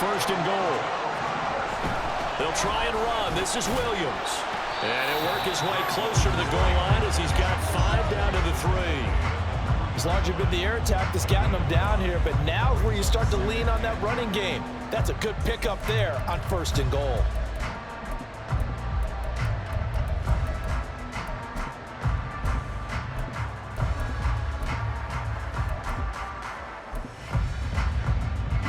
first and goal. They'll try and run. This is Williams. And he'll work his way closer to the goal line as he's got 5 down to the 3. As long as you've been the air attack that's gotten them down here, but now is where you start to lean on that running game. That's a good pickup there on first and goal.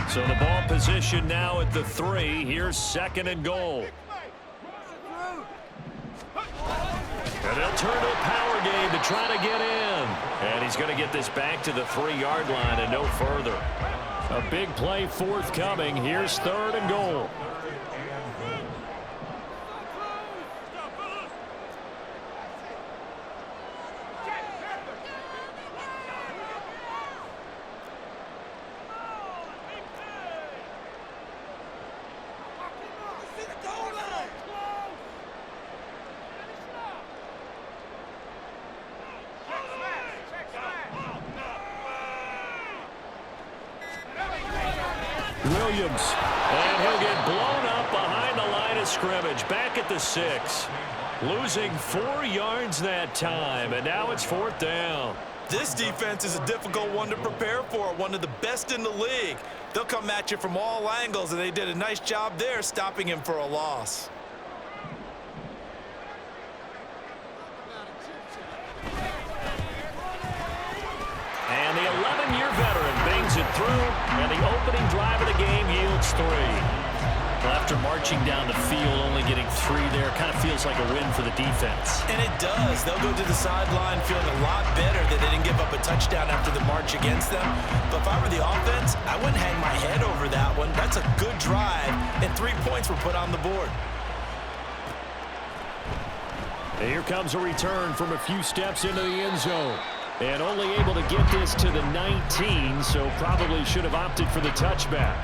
So the ball position now at the 3. Here's second and goal. And they'll turn to a power game to try to get in. And he's going to get this back to the 3-yard line and no further. A big play forthcoming. Here's third and goal. Williams, and he'll get blown up behind the line of scrimmage, back at the 6. Losing 4 yards that time, and now it's 4th down. This defense is a difficult one to prepare for, one of the best in the league. They'll come at you from all angles, and they did a nice job there stopping him for a loss. And the 11-year veteran bangs it through, and the opening drive of the game yields 3. Well, after marching down the field, only getting 3 there, kind of feels like a win for the defense. And it does. They'll go to the sideline feeling a lot better that they didn't give up a touchdown after the march against them. But if I were the offense, I wouldn't hang my head over that one. That's a good drive, and 3 points were put on the board. And here comes a return from a few steps into the end zone. And only able to get this to the 19, so probably should have opted for the touchback.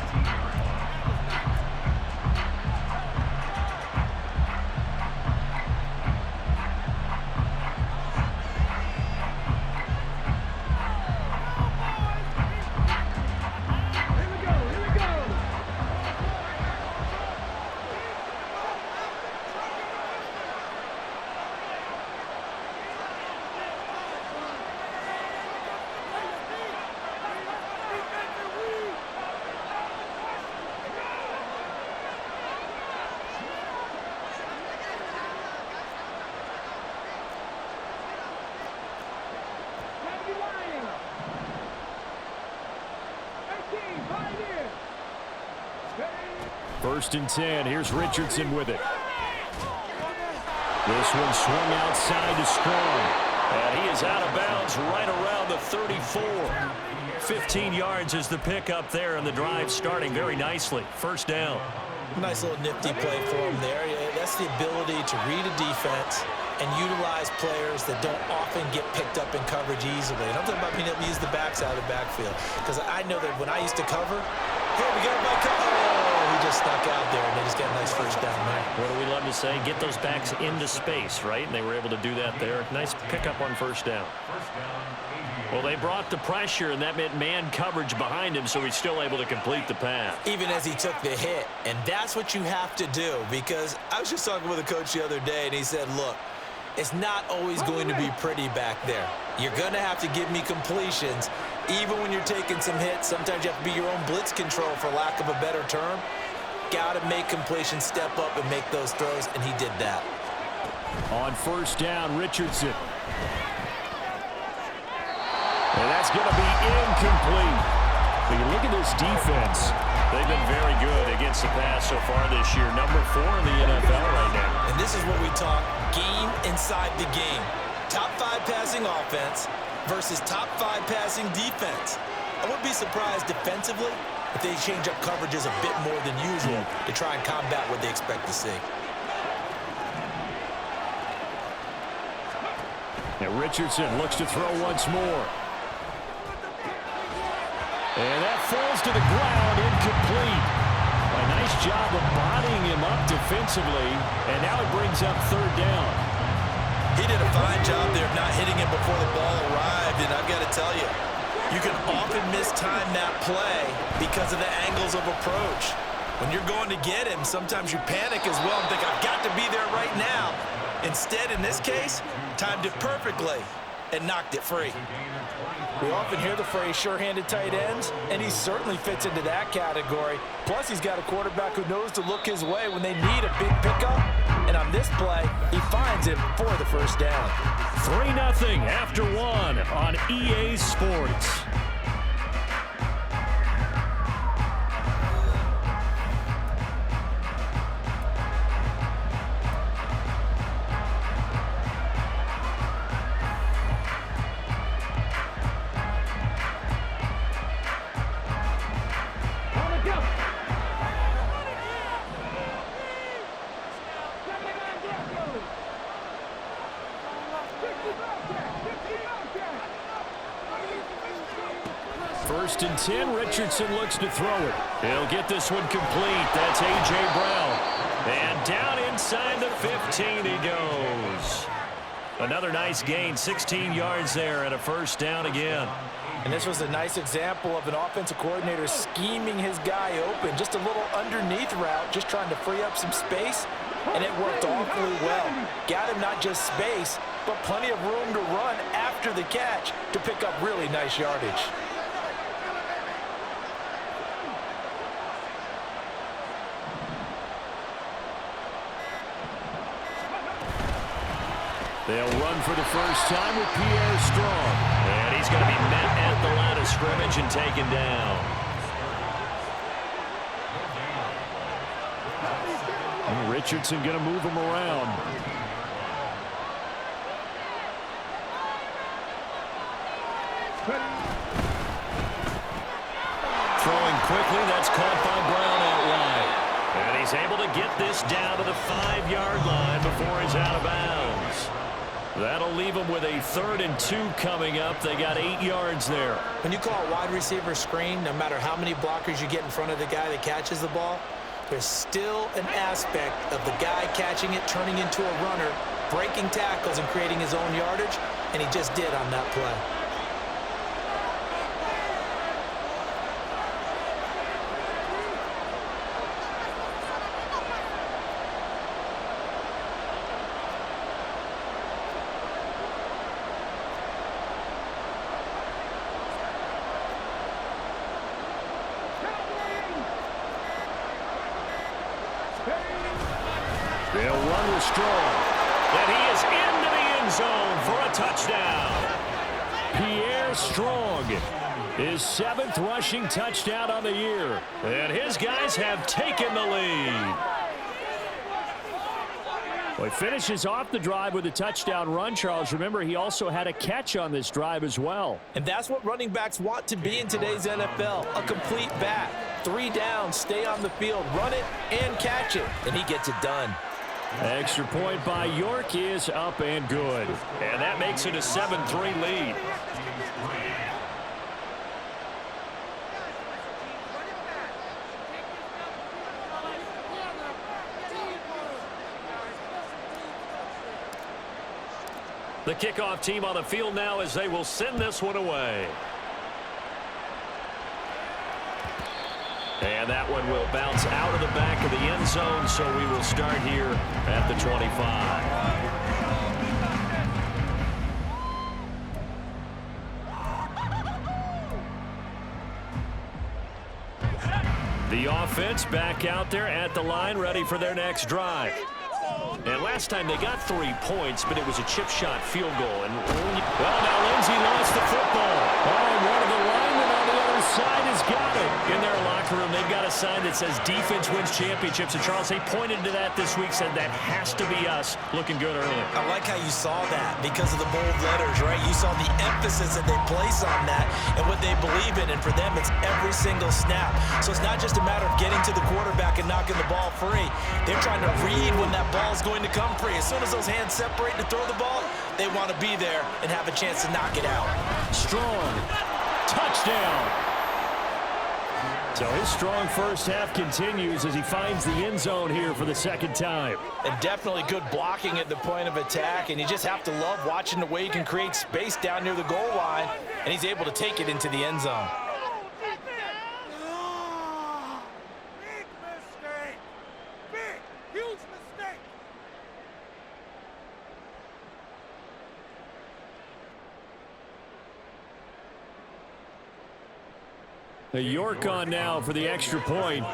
First and 10. Here's Richardson with it. This one swung outside to Strong. And he is out of bounds right around the 34. 15 yards is the pickup there, and the drive starting very nicely. First down. Nice little nifty play for him there. That's the ability to read a defense and utilize players that don't often get picked up in coverage easily. And I'm talking about being able to use the backs out of the backfield. Because I know that when I used to cover, hey, we got my cover. He just stuck out there, and they just got a nice first down there. What do we love to say? Get those backs into space, right? And they were able to do that there. Nice pickup on first down. Well, they brought the pressure, and that meant man coverage behind him, so he's still able to complete the pass. Even as he took the hit, and that's what you have to do, because I was just talking with a coach the other day, and he said, look, it's not always going to be pretty back there. You're going to have to give me completions. Even when you're taking some hits, sometimes you have to be your own blitz control, for lack of a better term. Got to make completions, step up, and make those throws, and he did that. On first down, Richardson. And that's going to be incomplete. But you look at this defense. They've been very good against the pass so far this year. Number 4 in the NFL right now. And this is what we talk, game inside the game. Top 5 passing offense versus top 5 passing defense. I wouldn't be surprised defensively if they change up coverages a bit more than usual to try and combat what they expect to see. And Richardson looks to throw once more. And that falls to the ground, incomplete. A nice job of bodying him up defensively, and now it brings up third down. He did a fine job there of not hitting him before the ball arrived, and I've got to tell you, you can often mistime that play because of the angles of approach. When you're going to get him, sometimes you panic as well and think, I've got to be there right now. Instead, in this case, timed it perfectly and knocked it free. We often hear the phrase sure-handed tight ends, and he certainly fits into that category. Plus, he's got a quarterback who knows to look his way when they need a big pickup. And on this play, he finds him for the first down. 3-0 after 1 on EA Sports. First and 10, Richardson looks to throw it. He'll get this one complete. That's A.J. Brown. And down inside the 15 he goes. Another nice gain, 16 yards there and a first down again. And this was a nice example of an offensive coordinator scheming his guy open. Just a little underneath route, just trying to free up some space, and it worked awfully well. Got him not just space, but plenty of room to run after the catch to pick up really nice yardage. They'll run for the first time with Pierre Strong. And he's going to be met at the line of scrimmage and taken down. And Richardson going to move him around. Throwing quickly, that's caught by Brown out wide. And he's able to get this down to the 5-yard line before he's out of bounds. That'll leave them with a 3rd and 2 coming up. They got 8 yards there. When you call a wide receiver screen, no matter how many blockers you get in front of the guy that catches the ball, there's still an aspect of the guy catching it, turning into a runner, breaking tackles and creating his own yardage, and he just did on that play. They'll run with Strong. And he is into the end zone for a touchdown. Pierre Strong, his 7th rushing touchdown on the year. And his guys have taken the lead. Well, he finishes off the drive with a touchdown run, Charles. Remember, he also had a catch on this drive as well. And that's what running backs want to be in today's NFL, a complete back. 3 downs, stay on the field, run it, and catch it. And he gets it done. Extra point by York is up and good. And that makes it a 7-3 lead. The kickoff team on the field now as they will send this one away. And that one will bounce out of the back of the end zone, so we will start here at the 25. The offense back out there at the line, ready for their next drive. And last time they got 3 points, but it was a chip shot field goal. And well, now Lindsey lost the football. Oh, one of the linemen on the other side has got it. In their locker room, they've got a sign that says defense wins championships. And Charles, they pointed to that this week, said that has to be us. Looking good early. I like how you saw that because of the bold letters, right? You saw the emphasis that they place on that and what they believe in. And for them, it's every single snap. So it's not just a matter of getting to the quarterback and knocking the ball free. They're trying to read when that ball's going to come free. As soon as those hands separate to throw the ball, they want to be there and have a chance to knock it out. Strong. Touchdown. So his strong first half continues as he finds the end zone here for the 2nd time. And definitely good blocking at the point of attack, and you just have to love watching the way he can create space down near the goal line, and he's able to take it into the end zone. A York on now for the extra point.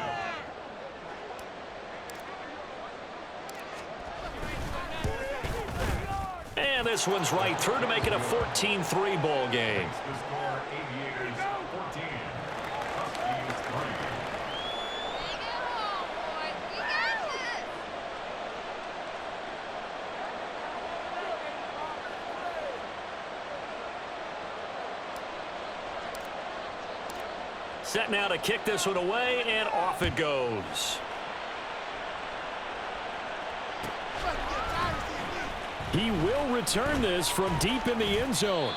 And this one's right through to make it a 14-3 ball game. Aviators 14, Huskies 3. Set now to kick this one away, and off it goes. He will return this from deep in the end zone.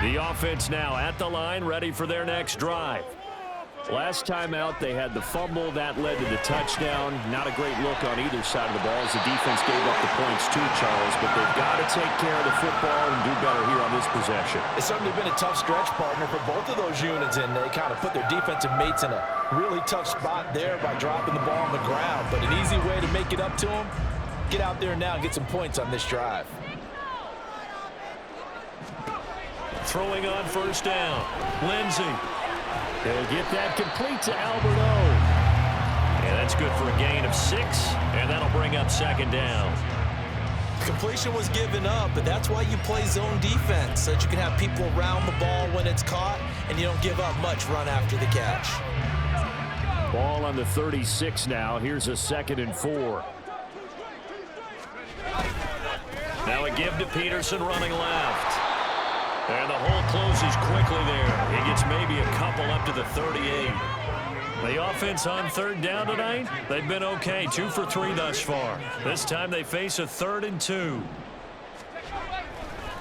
The offense now at the line, ready for their next drive. Last time out, they had the fumble. That led to the touchdown. Not a great look on either side of the ball as the defense gave up the points too, Charles. But they've got to take care of the football and do better here on this possession. It's certainly been a tough stretch, partner, for both of those units, and they kind of put their defensive mates in a really tough spot there by dropping the ball on the ground. But an easy way to make it up to them, get out there now and get some points on this drive. Throwing on first down. Lindsey. He'll get that complete to Alberto. And that's good for a gain of 6, and that'll bring up second down. Completion was given up, but that's why you play zone defense, so that you can have people around the ball when it's caught, and you don't give up much run after the catch. Ball on the 36 now. Here's a 2nd and 4. Now a give to Peterson running left. And the hole closes quickly there. He gets maybe a couple up to the 38. The offense on 3rd down tonight, they've been okay. 2 for 3 thus far. This time they face a 3rd and 2.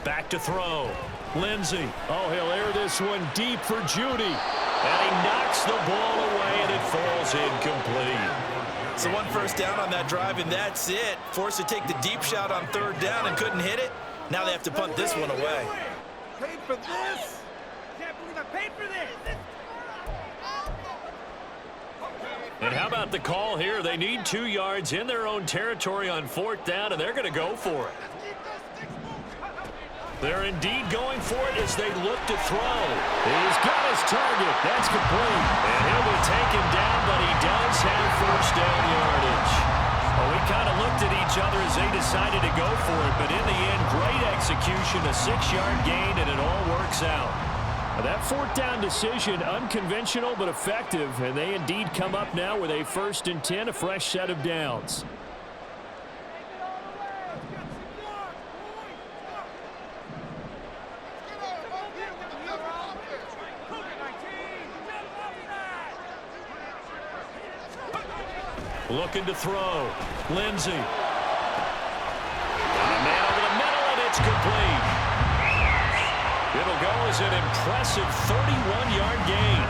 Back to throw. Lindsey. Oh, he'll air this one deep for Judy. And he knocks the ball away, and it falls incomplete. So 1 first down on that drive, and that's it. Forced to take the deep shot on 3rd down and couldn't hit it. Now they have to punt this one away. Paid for this? Can't believe I paid for this. And how about the call here? They need 2 yards in their own territory on 4th down, and they're going to go for it. They're indeed going for it as they look to throw. He's got his target. That's complete. And he'll be taken down, but he does have first down yardage. Well, we kind of looked at each other as they decided to go for it, but in the end, great execution, a 6-yard gain, and it all works out. That 4th down decision, unconventional but effective, and they indeed come up now with a 1st and 10, a fresh set of downs. Looking to throw. Lindsey. Got a man over the middle, and it's complete. It'll go as an impressive 31-yard gain.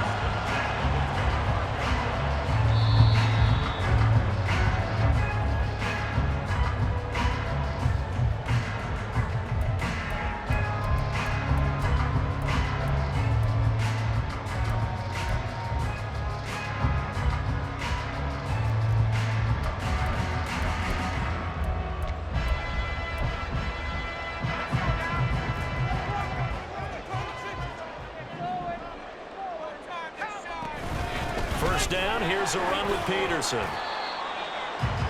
First down, here's a run with Peterson.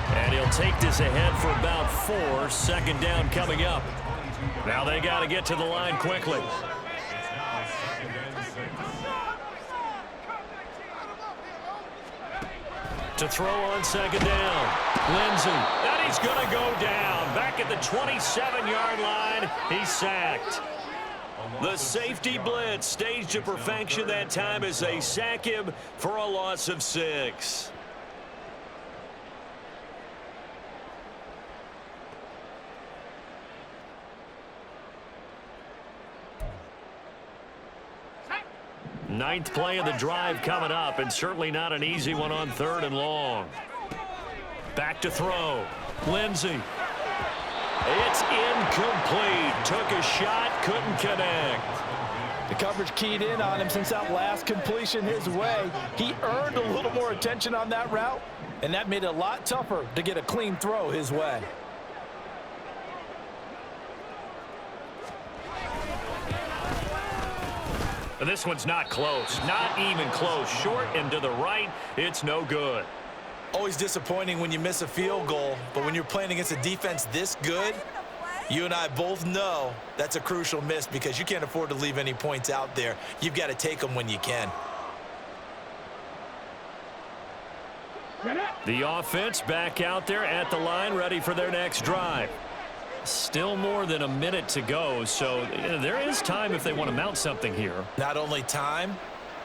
And he'll take this ahead for about 4. 2nd down coming up. Now they got to get to the line quickly. To throw on 2nd down. Lindsey. And he's going to go down. Back at the 27-yard line. He's sacked. The safety blitz staged to perfection that time as they sack him for a loss of 6. Ninth play of the drive coming up, and certainly not an easy one on 3rd and long. Back to throw. Lindsey. It's incomplete. Took a shot, couldn't connect. The coverage keyed in on him since that last completion his way. He earned a little more attention on that route, and that made it a lot tougher to get a clean throw his way. This one's not close. Not even close. Short and to the right. It's no good. Always disappointing when you miss a field goal, but when you're playing against a defense this good, you and I both know that's a crucial miss because you can't afford to leave any points out there. You've got to take them when you can. The offense back out there at the line, ready for their next drive. Still more than a minute to go, so there is time if they want to mount something here. Not only time,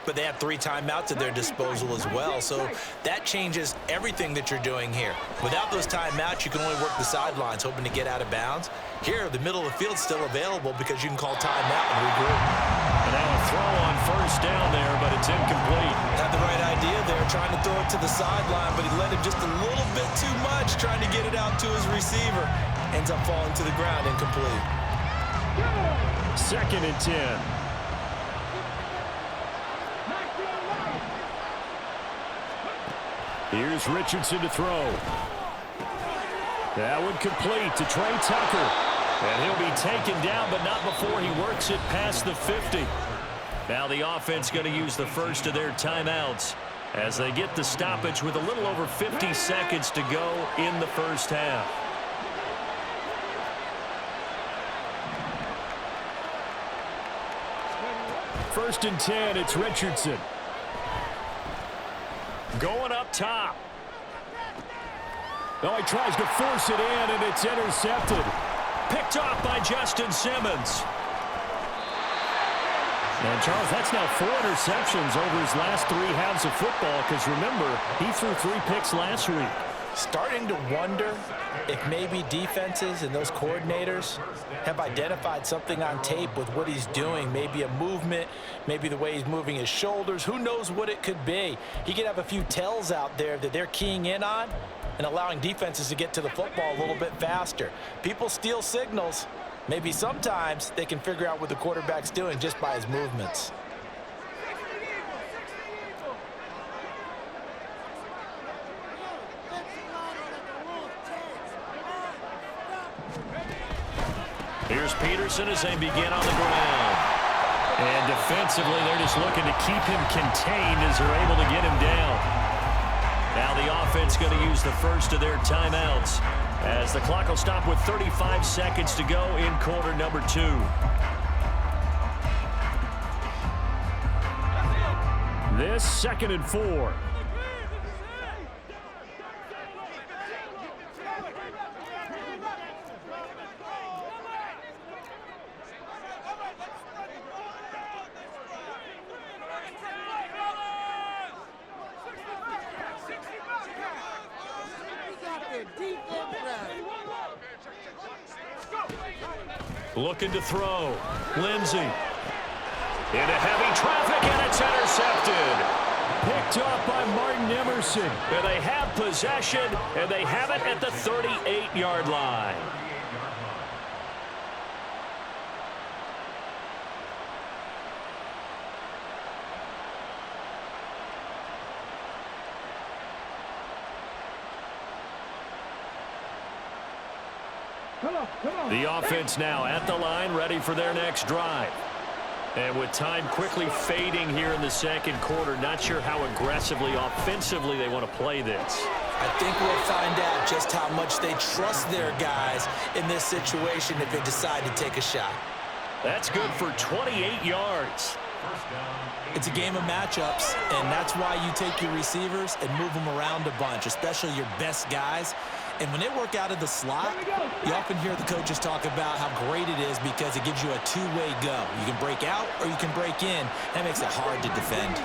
but they have 3 timeouts at their disposal as well, so that changes everything that you're doing here. Without those timeouts, you can only work the sidelines, hoping to get out of bounds. Here, the middle of the field's still available because you can call timeout and regroup. And now a throw on first down there, but it's incomplete. Had the right idea there, trying to throw it to the sideline, but he led him just a little bit too much, trying to get it out to his receiver. Ends up falling to the ground, incomplete. 2nd and 10. Here's Richardson to throw. That one complete to Trey Tucker. And he'll be taken down, but not before he works it past the 50. Now the offense going to use the first of their timeouts as they get the stoppage with a little over 50 seconds to go in the first half. First and 10, it's Richardson. Going up top. Oh, he tries to force it in, and it's intercepted. Picked off by Justin Simmons. And, Charles, that's now 4 interceptions over his last 3 halves of football, because, remember, he threw 3 picks last week. Starting to wonder if maybe defenses and those coordinators have identified something on tape with what he's doing. Maybe a movement, maybe the way he's moving his shoulders. Who knows what it could be? He could have a few tells out there that they're keying in on and allowing defenses to get to the football a little bit faster. People steal signals. Maybe sometimes they can figure out what the quarterback's doing just by his movements. Here's Peterson as they begin on the ground. And defensively, they're just looking to keep him contained as they're able to get him down. Now the offense going to use the first of their timeouts as the clock will stop with 35 seconds to go in quarter number 2. This 2nd and 4. Looking to throw. Lindsey. Into heavy traffic, and it's intercepted. Picked off by Martin Emerson. And they have possession, and they have it at the 38-yard line. The offense now at the line, ready for their next drive. And with time quickly fading here in the second quarter, not sure how aggressively, offensively they want to play this. I think we'll find out just how much they trust their guys in this situation if they decide to take a shot. That's good for 28 yards. It's a game of matchups, and that's why you take your receivers and move them around a bunch, especially your best guys. And when they work out of the slot, you often hear the coaches talk about how great it is because it gives you a two-way go. You can break out or you can break in. That makes it hard to defend.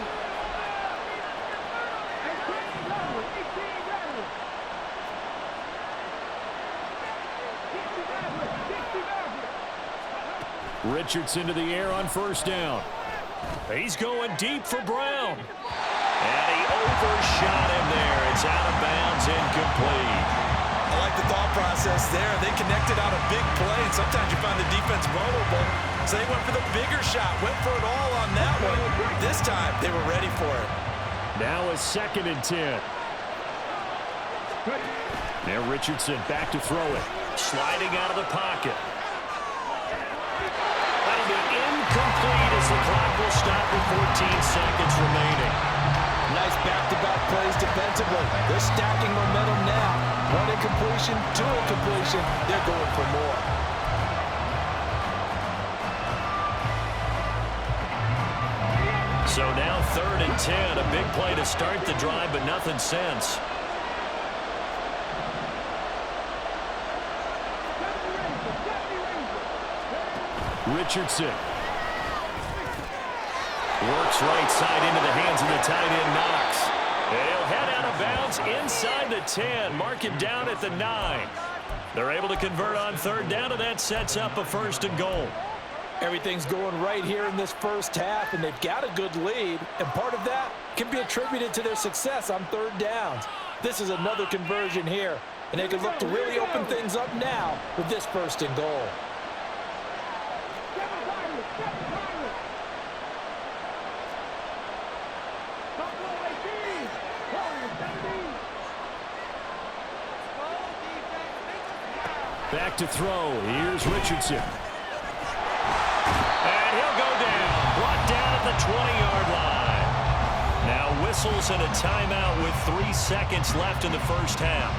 Richardson to the air on first down. He's going deep for Brown. And he overshot him there. It's out of bounds, incomplete. I like the thought thought process there. They connected on a big play, and sometimes you find the defense vulnerable. So they went for the bigger shot, went for it all on that one. This time, they were ready for it. Now a 2nd and 10. Now Richardson back to throw it. Sliding out of the pocket. That'll be incomplete as the clock will stop with 14 seconds remaining. Nice back-to-back plays defensively. They're stacking momentum now. 1 incompletion, 2 incompletion. They're going for more. So now 3rd and 10. A big play to start the drive, but nothing since. Richardson. Works right side into the hands of the tight end, Knox. He'll head out of bounds inside the 10. Mark him down at the 9. They're able to convert on 3rd down, and that sets up a 1st and goal. Everything's going right here in this first half, and they've got a good lead, and part of that can be attributed to their success on 3rd downs. This is another conversion here, and they can look to really open things up now with this 1st and goal. Back to throw. Here's Richardson. And he'll go down. Brought down at the 20-yard line. Now whistles and a timeout with 3 seconds left in the first half.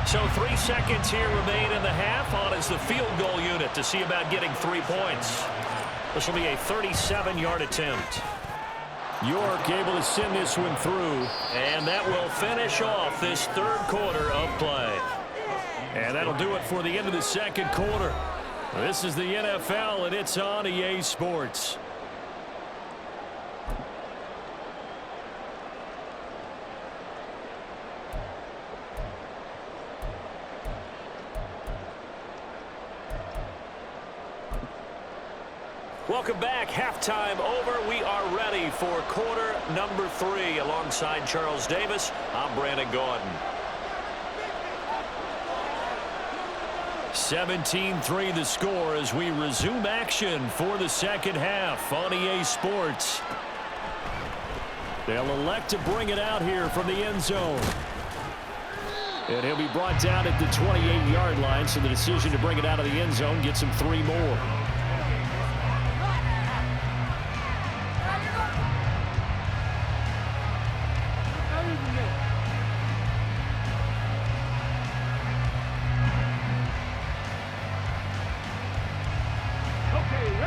So 3 seconds here remain in the half. On is the field goal unit to see about getting 3 points. This will be a 37-yard attempt. York able to send this one through, and that will finish off this 3rd quarter of play. And that'll do it for the end of the 2nd quarter. This is the NFL, and it's on EA Sports. Welcome back. Halftime over. We are ready for quarter number 3. Alongside Charles Davis, I'm Brandon Gaudin. 17-3 the score as we resume action for the 2nd half on EA Sports. They'll elect to bring it out here from the end zone. And he'll be brought down at the 28-yard line, so the decision to bring it out of the end zone gets him 3 more.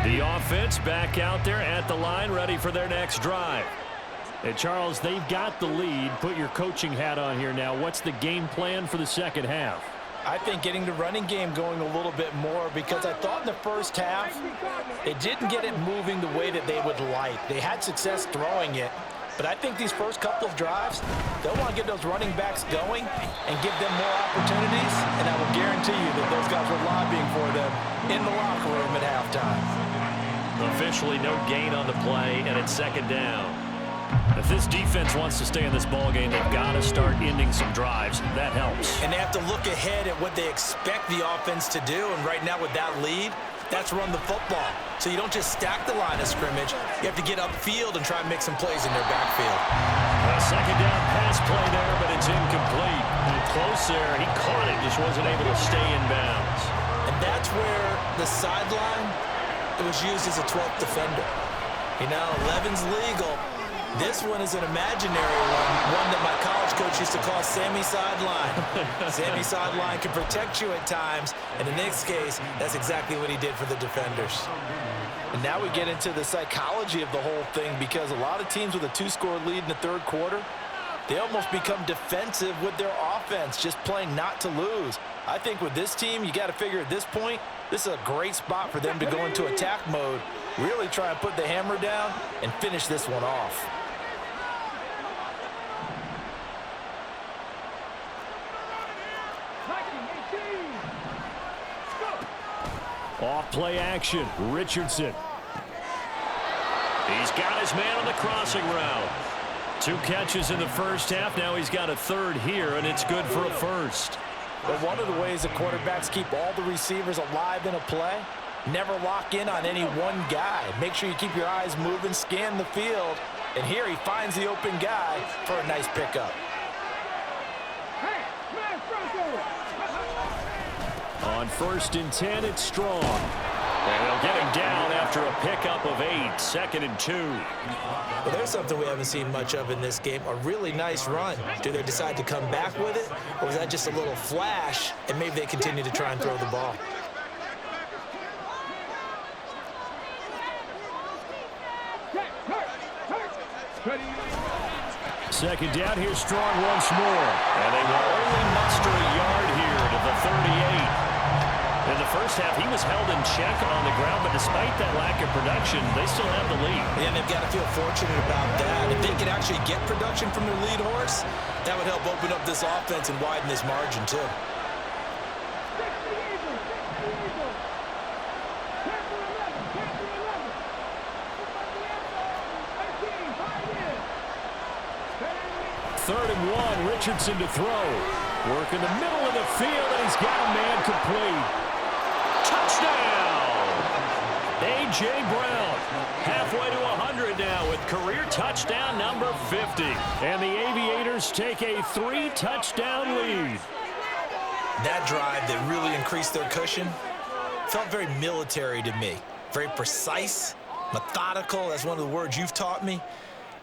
The offense back out there at the line, ready for their next drive. And Charles, they've got the lead. Put your coaching hat on here now. What's the game plan for the 2nd half? I think getting the running game going a little bit more, because I thought in the first half they didn't get it moving the way that they would like. They had success throwing it, but I think these first couple of drives, they'll want to get those running backs going and give them more opportunities, and I will guarantee you that those guys were lobbying for them in the locker room at halftime. Officially no gain on the play, and it's 2nd down. If this defense wants to stay in this ballgame, they've got to start ending some drives. That helps. And they have to look ahead at what they expect the offense to do, and right now with that lead, that's run the football. So you don't just stack the line of scrimmage. You have to get upfield and try and make some plays in their backfield. A 2nd down pass play there, but it's incomplete. And close there. He caught it, just wasn't able to stay in bounds. And that's where the sideline, it was used as a 12th defender. You know, 11's legal. This one is an imaginary one that my college coach used to call Sammy Sideline. Sammy Sideline can protect you at times, and in this case, that's exactly what he did for the defenders. And now we get into the psychology of the whole thing, because a lot of teams with a 2-score lead in the 3rd quarter, they almost become defensive with their offense, just playing not to lose. I think with this team, you got to figure at this point, this is a great spot for them to go into attack mode, really try and put the hammer down and finish this one off. Off play action. Richardson. He's got his man on the crossing route. 2 catches in the first half. Now he's got a third here, and it's good for a first. But one of the ways the quarterbacks keep all the receivers alive in a play, never lock in on any one guy. Make sure you keep your eyes moving, scan the field. And here he finds the open guy for a nice pickup. On 1st and 10, it's Strong. And they'll get him down after a pickup of 8. 2nd and 2. Well, there's something we haven't seen much of in this game, a really nice run. Do they decide to come back with it, or was that just a little flash, and maybe they continue to try and throw the ball? Second down, here's Strong once more. And they will only muster a yard here to the 38. In the first half, he was held in check on the ground, but despite that lack of production, they still have the lead. And they've got to feel fortunate about that. If they could actually get production from their lead horse, that would help open up this offense and widen this margin, too. Third and 1, Richardson to throw. Work in the middle of the field, and he's got a man complete. Touchdown! A.J. Brown, halfway to 100 now with career touchdown number 50. And the Aviators take a 3-touchdown lead. That drive that really increased their cushion felt very military to me. Very precise, methodical, that's one of the words you've taught me.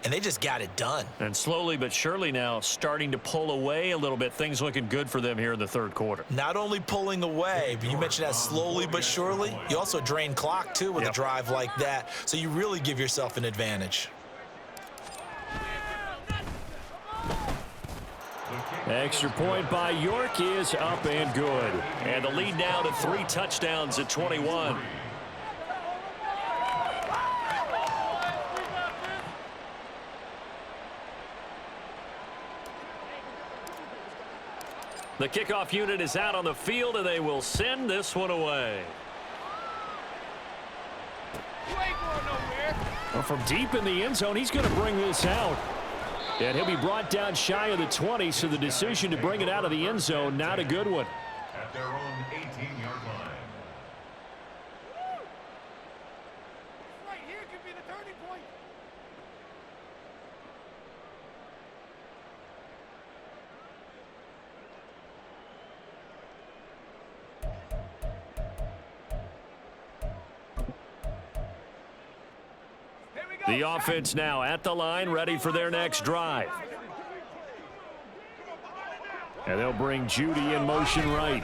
And they just got it done. And slowly but surely now starting to pull away a little bit. Things looking good for them here in the third quarter. Not only pulling away, but you mentioned that slowly but surely. You also drain clock, too, with a drive like that. So you really give yourself an advantage. Extra point by York is up and good. And the lead now to 3 touchdowns at 21. The kickoff unit is out on the field, and they will send this one away. Well, from deep in the end zone, he's going to bring this out. And he'll be brought down shy of the 20, so the decision to bring it out of the end zone, not a good one. At their own 18-yard line. Right here could be the turning point. The offense now at the line, ready for their next drive. And they'll bring Judy in motion right.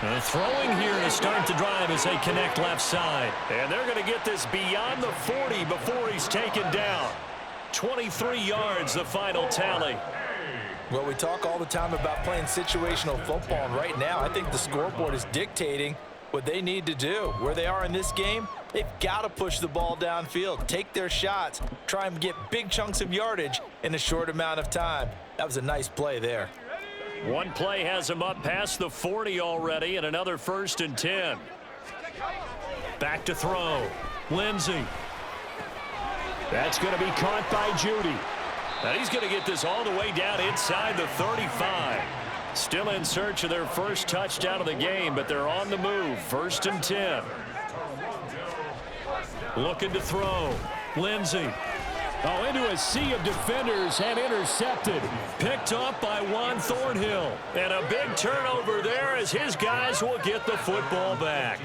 And throwing here to start the drive as they connect left side. And they're going to get this beyond the 40 before he's taken down. 23 yards, the final tally. Well, we talk all the time about playing situational football, and right now I think the scoreboard is dictating what they need to do. Where they are in this game, they've got to push the ball downfield, take their shots, try and get big chunks of yardage in a short amount of time. That was a nice play there. One play has him up past the 40 already, and another 1st and 10. Back to throw. Lindsey. That's going to be caught by Judy. And he's going to get this all the way down inside the 35. Still in search of their first touchdown of the game, but they're on the move. 1st and 10. Looking to throw. Lindsey. Oh, into a sea of defenders and intercepted. Picked up by Juan Thornhill. And a big turnover there as his guys will get the football back.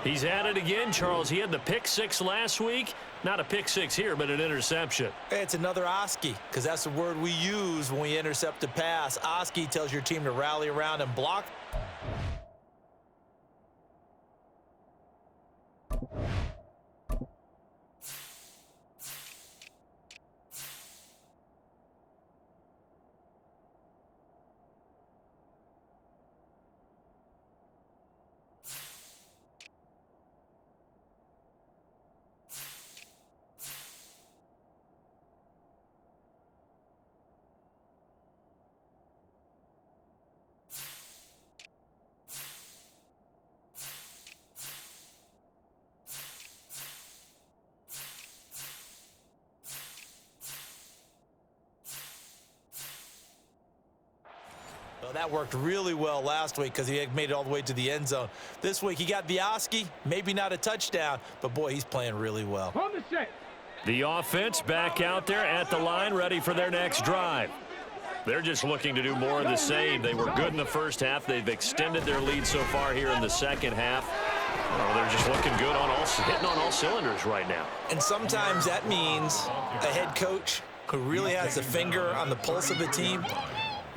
He's at it again, Charles. He had the pick 6 last week. Not a pick 6 here, but an interception. It's another Oski, because that's the word we use when we intercept a pass. Oski tells your team to rally around and block. Well, that worked really well last week because he had made it all the way to the end zone. This week he got the Oski, maybe not a touchdown, but boy, he's playing really well. The offense back out there at the line, ready for their next drive. They're just looking to do more of the same. They were good in the first half. They've extended their lead so far here in the second half. Oh, they're just looking good hitting on all cylinders right now. And sometimes that means a head coach who really has the finger on the pulse of the team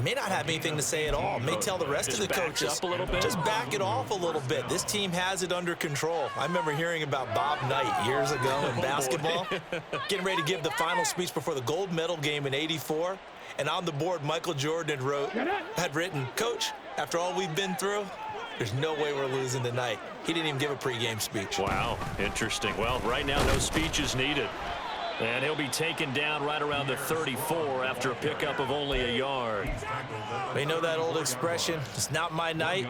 may not have anything to say at all. May tell the rest of the coaches, up a little bit. Just back it off a little bit. This team has it under control. I remember hearing about Bob Knight years ago in basketball, getting ready to give the final speech before the gold medal game in '84. And on the board, Michael Jordan had written, "Coach, after all we've been through, there's no way we're losing tonight." He didn't even give a pregame speech. Wow, interesting. Well, right now, no speech is needed. And he'll be taken down right around the 34 after a pickup of only a yard. You know that old expression, it's not my night?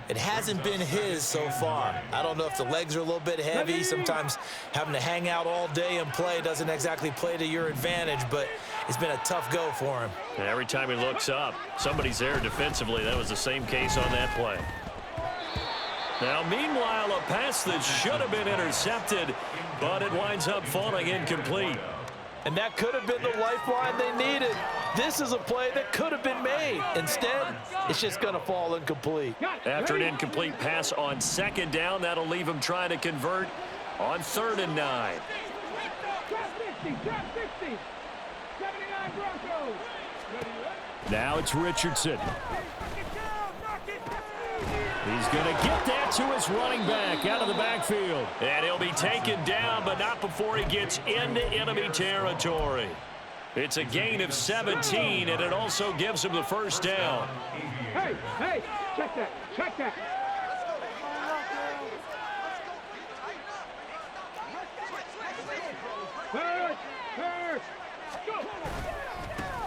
It hasn't been his so far. I don't know if the legs are a little bit heavy. Sometimes having to hang out all day and play doesn't exactly play to your advantage, but it's been a tough go for him. And every time he looks up, somebody's there defensively. That was the same case on that play. Now, meanwhile, a pass that should have been intercepted, but it winds up falling incomplete. And that could have been the lifeline they needed. This is a play that could have been made. Instead, it's just going to fall incomplete. After an incomplete pass on second down, that'll leave him trying to convert on 3rd and 9. Now it's Richardson. He's going to get that to his running back out of the backfield. And he'll be taken down, but not before he gets into enemy territory. It's a gain of 17, and it also gives him the first down. Hey, check that.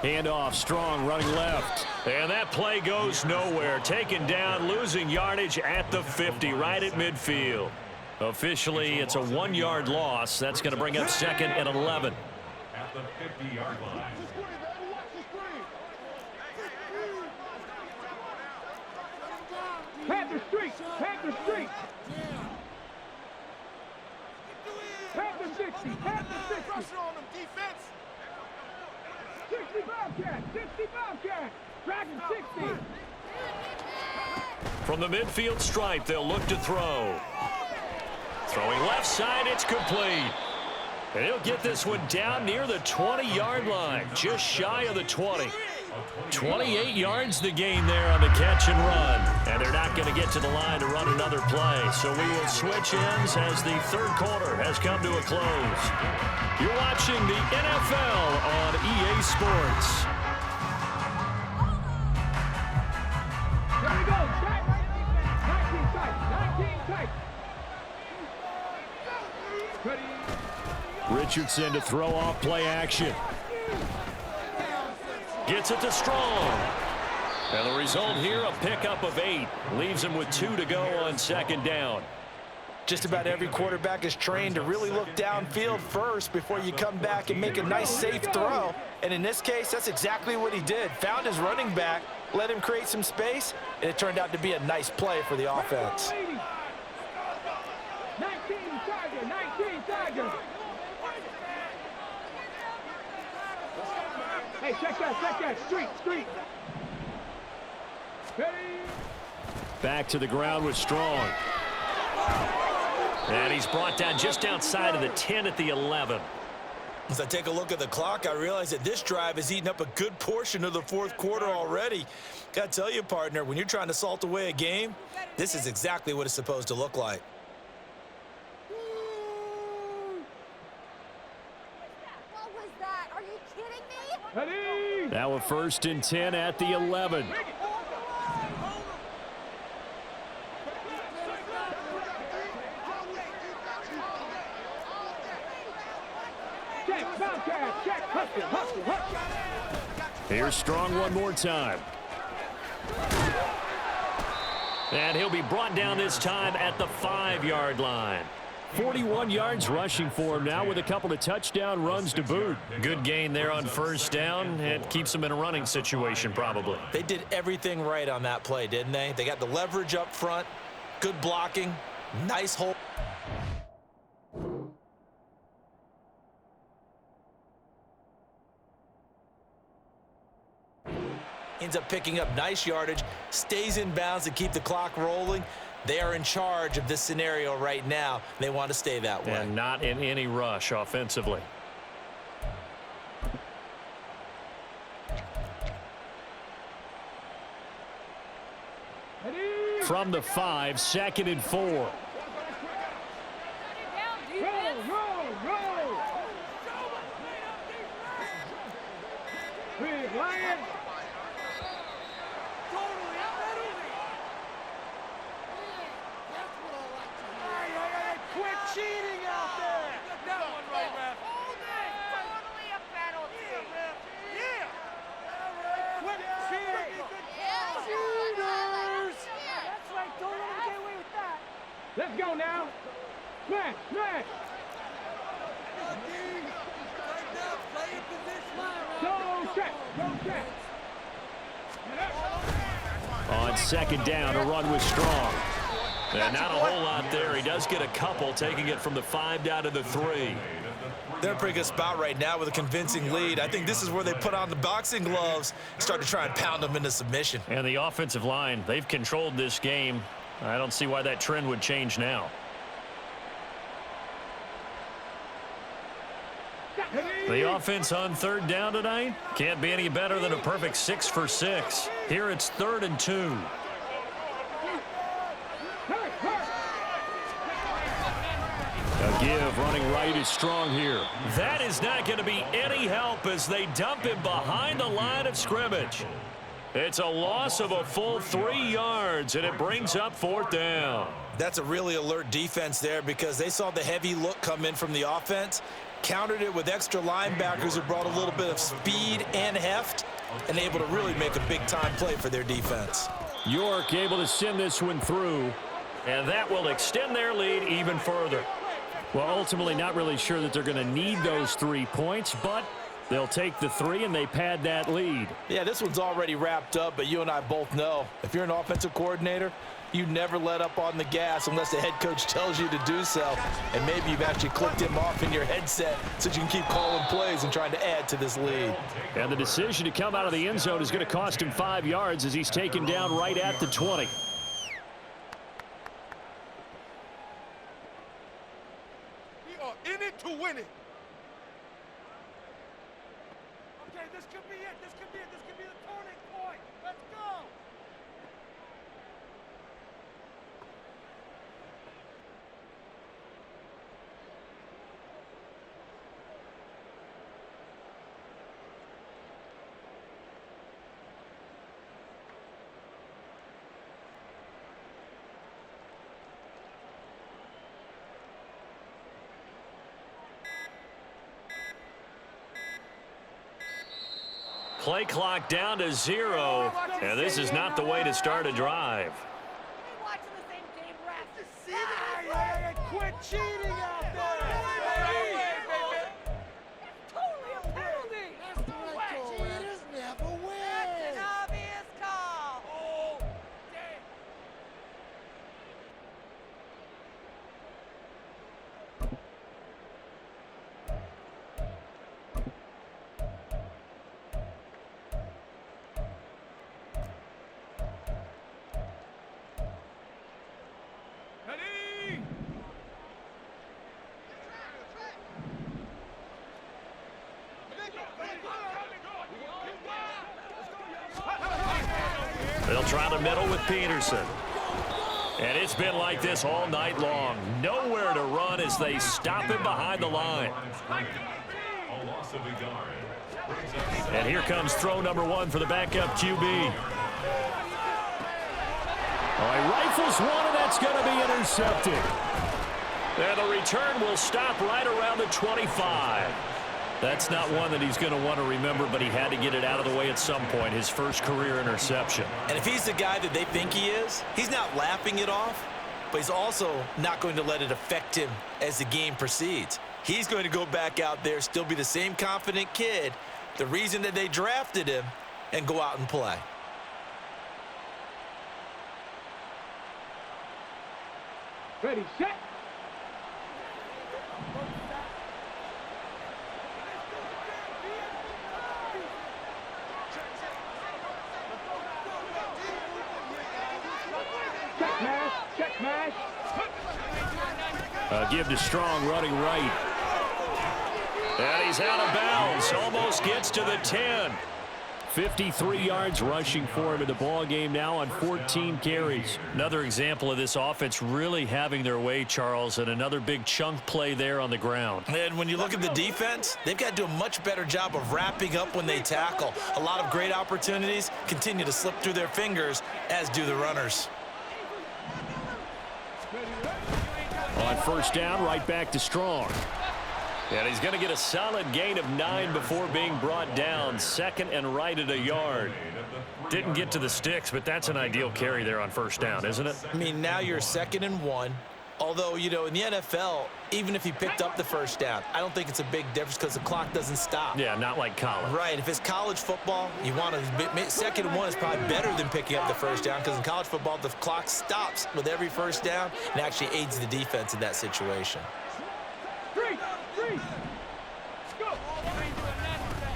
Handoff, Strong running left. And that play goes nowhere. Taken down, losing yardage at the 50, right at midfield. Officially, it's a 1-yard loss. That's going to bring up 2nd and 11. At the 50-yard line. Panther Street. Panther 60. Pressure on them, defense. 60 Bobcat. Dragon 60. From the midfield stripe, they'll look to throw. Throwing left side, it's complete. And he'll get this one down near the 20-yard line, just shy of the 20. 28 yards the gain there on the catch and run. And they're not going to get to the line to run another play. So we will switch ends as the 3rd quarter has come to a close. You're watching the NFL on EA Sports. There we go. 19 tight. Richardson to throw off play action. Gets it to Strong. And the result here, a pickup of 8. Leaves him with 2 to go on 2nd down. Just about every quarterback is trained to really look downfield first before you come back and make a nice, safe throw. And in this case, that's exactly what he did. Found his running back, let him create some space, and it turned out to be a nice play for the offense. 19 Tiger. Hey, check that. Street. Ready. Back to the ground with Strong. And he's brought down just outside of the 10 at the 11. As I take a look at the clock, I realize that this drive has eaten up a good portion of the 4th quarter already. Got to tell you, partner, when you're trying to salt away a game, this is exactly what it's supposed to look like. What was that? Are you kidding me? Ready. Now a 1st and 10 at the 11. Check. Hustle. Here's Strong one more time. And he'll be brought down this time at the 5-yard line. 41 yards rushing for him now with a couple of touchdown runs to boot. Good gain there on first down. It keeps him in a running situation probably. They did everything right on that play, didn't they? They got the leverage up front, good blocking, nice hold. Ends up picking up nice yardage, stays in bounds to keep the clock rolling. They are in charge of this scenario right now. They want to stay that way. And not in any rush offensively. From the 5, 2nd and 4. Let's go now. Smash, smash. Go check, go check. On 2nd down, a run was strong. And not a whole lot there. He does get a couple, taking it from the 5 down to the 3. They're in a pretty good spot right now with a convincing lead. I think this is where they put on the boxing gloves, start to try and pound them into submission. And the offensive line, they've controlled this game. I don't see why that trend would change now. The offense on 3rd down tonight can't be any better than a perfect 6 for 6. Here it's 3rd and 2. A give running right is strong here. That is not going to be any help as they dump him behind the line of scrimmage. It's a loss of a full 3 yards, and it brings up 4th down. That's a really alert defense there because they saw the heavy look come in from the offense, countered it with extra linebackers who brought a little bit of speed and heft, and able to really make a big-time play for their defense. York able to send this one through, and that will extend their lead even further. Well, ultimately not really sure that they're going to need those 3 points, but they'll take the 3 and they pad that lead. Yeah, this one's already wrapped up, but you and I both know if you're an offensive coordinator, you never let up on the gas unless the head coach tells you to do so. And maybe you've actually clicked him off in your headset so you can keep calling plays and trying to add to this lead. And the decision to come out of the end zone is going to cost him 5 yards as he's taken down right at the 20. We are in it to win it. Okay, this could be it. This could be it. This could be the turning point. Let's go. Play clock down to 0, and this is not the way to start a drive. We watching the same game, refs. Hey, quit cheating out there. It's totally a penalty. That's the right call. Cheaters never win. That's an obvious call. Oh, damn. Ready? They'll try the middle with Peterson. And it's been like this all night long. Nowhere to run as they stop him behind the line. A loss of a yard. And here comes throw number 1 for the backup QB. Oh, he rifles one, and that's going to be intercepted. And the return will stop right around the 25. That's not one that he's going to want to remember, but he had to get it out of the way at some point, his first career interception. And if he's the guy that they think he is, he's not laughing it off. but he's also not going to let it affect him as the game proceeds. He's going to go back out there, still be the same confident kid, the reason that they drafted him, and go out and play. Ready, set. Check smash, check smash. Give to Strong running right. And he's out of bounds. Almost gets to the 10. 53 yards rushing for him in the ball game now on 14 carries. Another example of this offense really having their way, Charles, and another big chunk play there on the ground. And when you look at the defense, they've got to do a much better job of wrapping up when they tackle. A lot of great opportunities continue to slip through their fingers, as do the runners. On first down, right back to Strong. And he's going to get a solid gain of 9 before being brought down. Second and right at a yard. Didn't get to the sticks, but that's an ideal carry there on first down, isn't it? I mean, now you're 2nd and 1. Although, you know, in the NFL, even if he picked up the first down, I don't think it's a big difference because the clock doesn't stop. Yeah, not like college. Right. If it's college football, you want to 2nd and 1 is probably better than picking up the first down because in college football, the clock stops with every first down and actually aids the defense in that situation.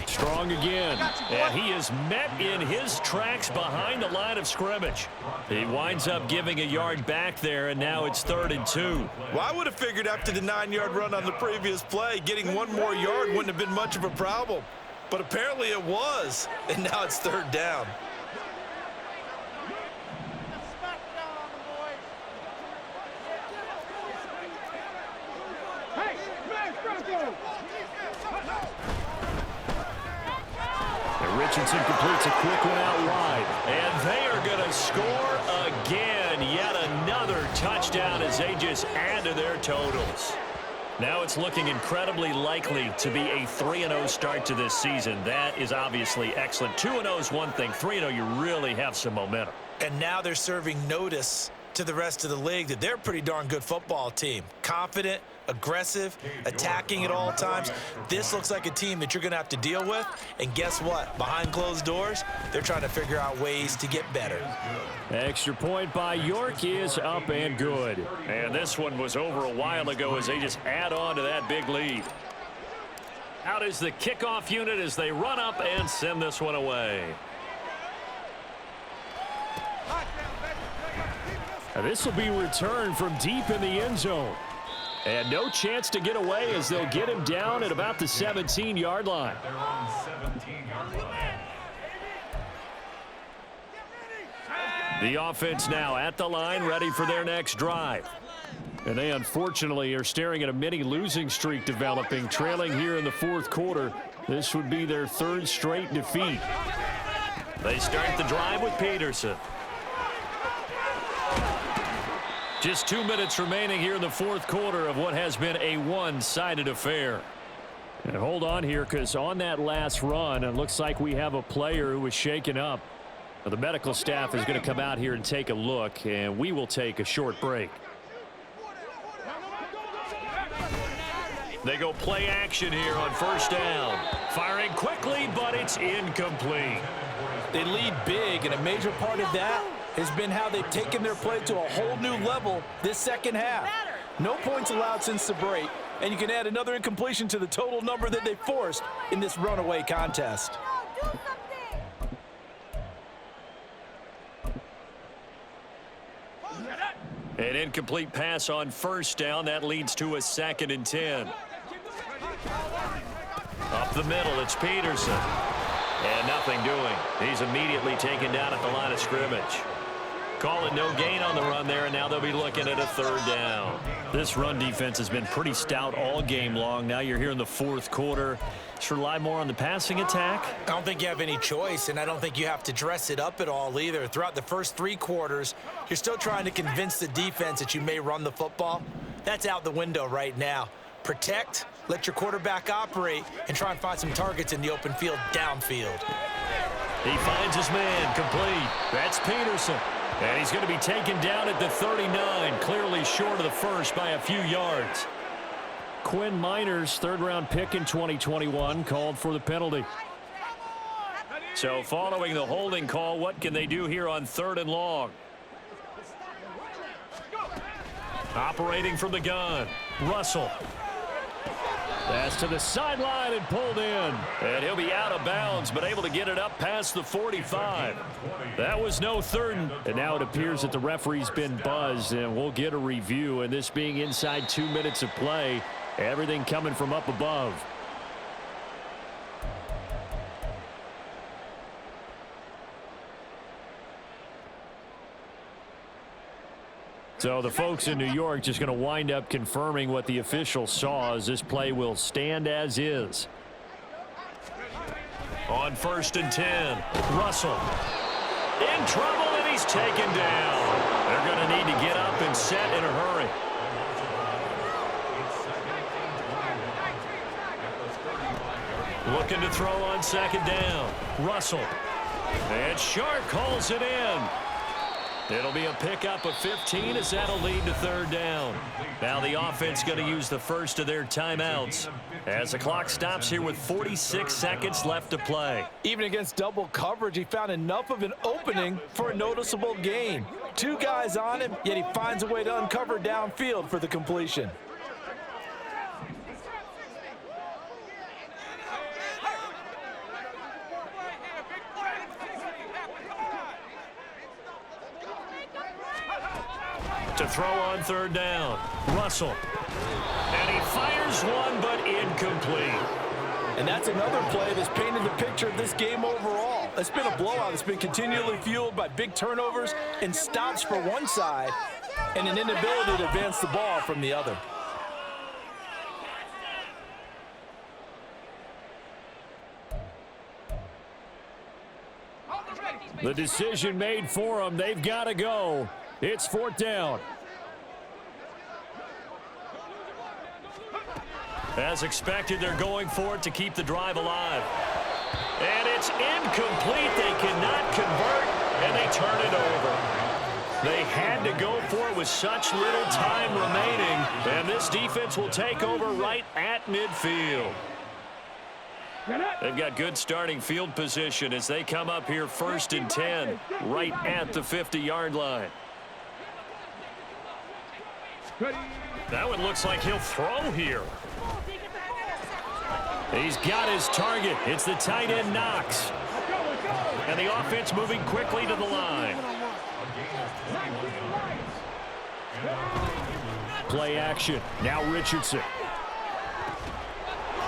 Strong again, and he is met in his tracks behind the line of scrimmage. He winds up giving a yard back there, and now it's 3rd and 2. Well, I would have figured after the 9-yard run on the previous play, getting one more yard wouldn't have been much of a problem. But apparently it was, and now it's 3rd down. Richardson completes a quick one out wide. And they are going to score again. Yet another touchdown as they just add to their totals. Now it's looking incredibly likely to be a 3-0 start to this season. That is obviously excellent. 2-0 is one thing. 3-0, you really have some momentum. And now they're serving notice to the rest of the league that they're a pretty darn good football team. Confident, aggressive, attacking at all times. This looks like a team that you're going to have to deal with. And guess what? Behind closed doors, they're trying to figure out ways to get better. Extra point by York is up and good. And this one was over a while ago as they just add on to that big lead. Out is the kickoff unit as they run up and send this one away. This will be returned from deep in the end zone. And no chance to get away as they'll get him down at about the 17-yard line. They're on the 17-yard line. The offense now at the line, ready for their next drive. And they unfortunately are staring at a mini losing streak developing, trailing here in the 4th quarter. This would be their 3rd straight defeat. They start the drive with Peterson. Just 2 minutes remaining here in the 4th quarter of what has been a one-sided affair. And hold on here, because on that last run, it looks like we have a player who was shaken up. Now, the medical staff is going to come out here and take a look, and we will take a short break. They go play action here on first down. Firing quickly, but it's incomplete. They lead big, and a major part of that has been how they've taken their play to a whole new level this second half. No points allowed since the break, and you can add another incompletion to the total number that they forced in this runaway contest. An incomplete pass on first down. That leads to a 2nd and 10. Up the middle, it's Peterson. And nothing doing. He's immediately taken down at the line of scrimmage. Call it no gain on the run there, and now they'll be looking at a 3rd down. This run defense has been pretty stout all game long. Now you're here in the 4th quarter. Just rely more on the passing attack. I don't think you have any choice, and I don't think you have to dress it up at all either. Throughout the first 3 quarters, you're still trying to convince the defense that you may run the football. That's out the window right now. Protect, let your quarterback operate, and try and find some targets in the open field downfield. He finds his man complete. That's Peterson. And he's going to be taken down at the 39, clearly short of the first by a few yards. Quinn Miners, third-round pick in 2021, called for the penalty. So following the holding call, what can they do here on 3rd and long? Operating from the gun, Russell. Pass to the sideline and pulled in. And he'll be out of bounds, but able to get it up past the 45. That was no 3rd. And now it appears that the referee's been buzzed, and we'll get a review. And this being inside 2 minutes of play, everything coming from up above. So the folks in New York just going to wind up confirming what the official saw, as this play will stand as is. On 1st and 10, Russell in trouble, and he's taken down. They're going to need to get up and set in a hurry. Looking to throw on 2nd down. Russell. And Shark calls it in. It'll be a pickup of 15 as that'll lead to 3rd down. Now the offense going to use the first of their timeouts as the clock stops here with 46 seconds left to play. Even against double coverage, he found enough of an opening for a noticeable gain. 2 guys on him, yet he finds a way to uncover downfield for the completion. To throw on 3rd down, Russell. And he fires one, but incomplete. And that's another play that's painted the picture of this game overall. It's been a blowout. It's been continually fueled by big turnovers and stops for one side and an inability to advance the ball from the other. The decision made for them. They've got to go. It's 4th down. As expected, they're going for it to keep the drive alive. And it's incomplete. They cannot convert, and they turn it over. They had to go for it with such little time remaining, and this defense will take over right at midfield. They've got good starting field position as they come up here 1st and 10, right at the 50-yard line. That one looks like he'll throw here. He's got his target. It's the tight end, Knox. And the offense moving quickly to the line. Play action. Now Richardson.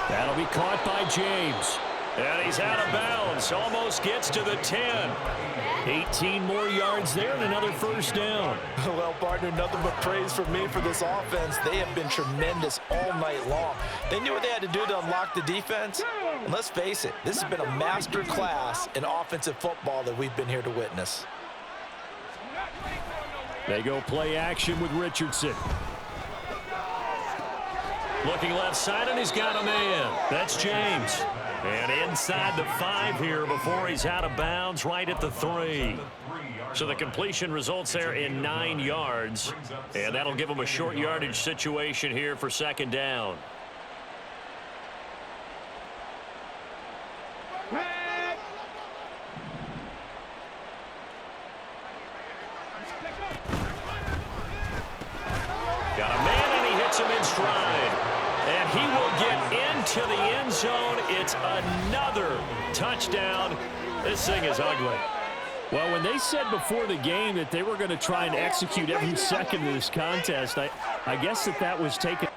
That'll be caught by James. And he's out of bounds. Almost gets to the 10. 18 more yards there and another 1st down. Well, partner, nothing but praise from me for this offense. They have been tremendous all night long. They knew what they had to do to unlock the defense. And let's face it, this has been a master class in offensive football that we've been here to witness. They go play action with Richardson. Looking left side, and he's got a man. That's James. And inside the 5 here before he's out of bounds, right at the 3. So the completion results there in 9 yards. And that'll give him a short yardage situation here for 2nd down. Got a man, and he hits him in stride. And he will get into the end zone. It's another touchdown. This thing is ugly. Well, when they said before the game that they were going to try and execute every second of this contest, I guess that was taken